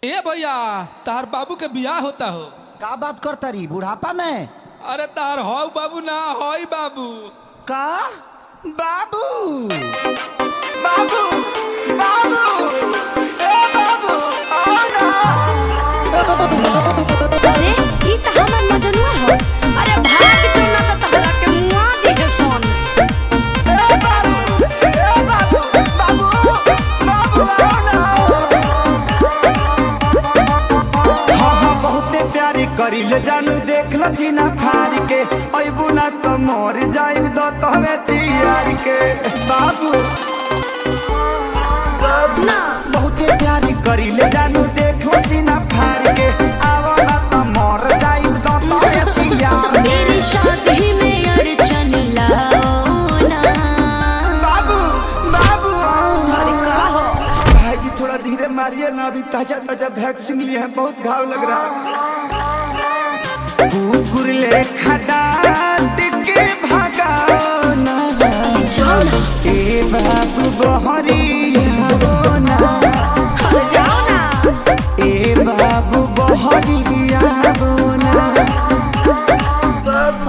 ए भैया तार बाबू के बियाह होता हो। का बात करता रही बुढ़ापा में? अरे तार हो बाबू ना होई बाबू। का बाबू बाबू बाबू ए बाबू आओ ना। अरे ई त हमर मजनुआ हो। अरे भाग जो ना त तहरा के मुआ दिहे सोन। ए बाबू बाबू बाबू आओ ना। हाँ बहुते प्यारी करिले जानू देख लसीना फार के अबू ना तो मोर जाइब दो तहवे चियार के बाबू ना बहुते प्यारी करिले जानू देख लसीना फार के आवो ना तो मोर जाइब दो तहवे चियार के। मेरी शादी में अड़चन लाओ ना। बाबू बाबू अरे का हो? भाई जी थोड़ा धीरे मारिए ना, अभी ताजा ताजा वैक्सीन लिए हैं, बहुत घाव लग रहा है। कुकुर ले खडाट के भगाओ ना। जाओ ना। ए बाबू बहरिया ना। अरे जाओ ना। ए बाबू बहरिया ना।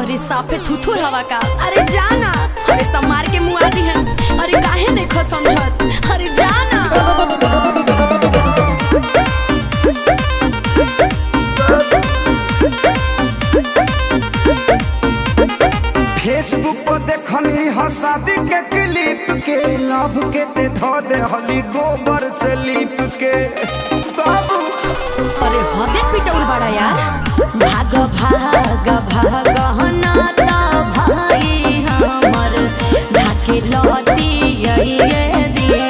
अरे साफे थुथुर हवा का। अरे जाना। अरे सब मार के मुआ दिहे। अरे काहे नहीं खो समझत। अरे जाना। फेसबुक पर देखनी हो शादी के क्लिप के, लव के ते धो दे हली गोबर से लीप के बाबू। अरे हदे पिटौर बड़ा यार। भाग भाग भाग ना ता भाई हमर धाके लती ये दिए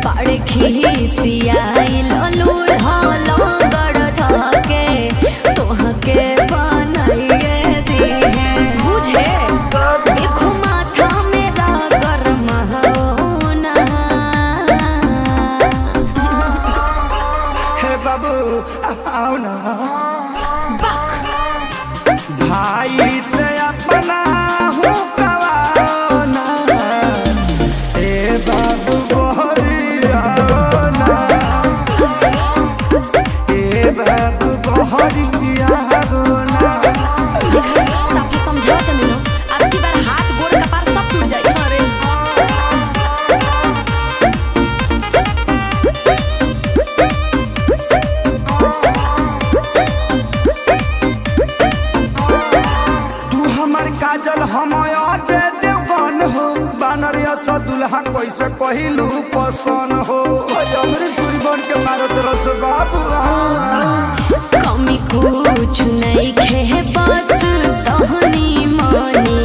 बड़े खिसियाई ललूर हलो गड़ धके तोहके बनाइए दिए बुझे। देखो माथा मेरा गरम होना। हे बाबू आओ ना। बक भाई से अपना हूँ गवाओ ना। ए बाबू बहरिया ना। ए बाबू बहरिया ना। देखा साफे समझाओ तो नहीं हो। अब की बार हाथ गोड़ कपार सब टूट जाए। अरे तू हमर काजल हम अजय देवगन हो, बानरिया सा दुल्हा कैसे कहिलू पसन हो। हमरे पूरी बन के मारत रस बाबू। कमी कुछ नहीं खे बस तहनी मनी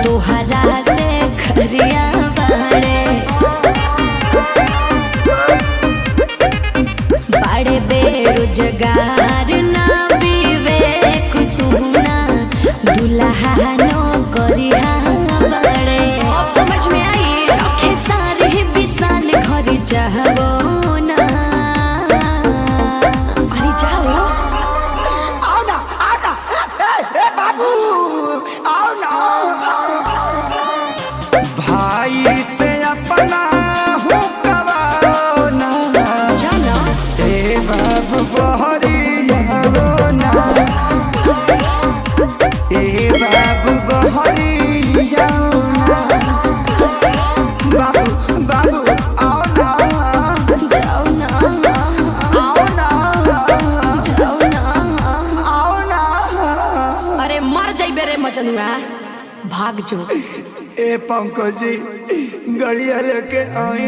तोहरा से खरिया बड़े बड़े बेरोजगार ना विवेक सुना दुल्हा नो करिया बड़े। अब समझ में आई रखे सारे विशाल घर जाओ ना। अरे जाओ। आओ ना ए बाबू आओ ना। भाई से अपना हूँ गवाओ ना। जाना। ए बाबू बहरिया ना। ए बाबू बहरिया ना। बाबू बाबू आओ ना। जाओ ना। आओ ना। जाओ ना। आओ ना। अरे मर जाइबे रे मजनुआ। भाग जो। ए पंकज जी गड़िया लेके आई।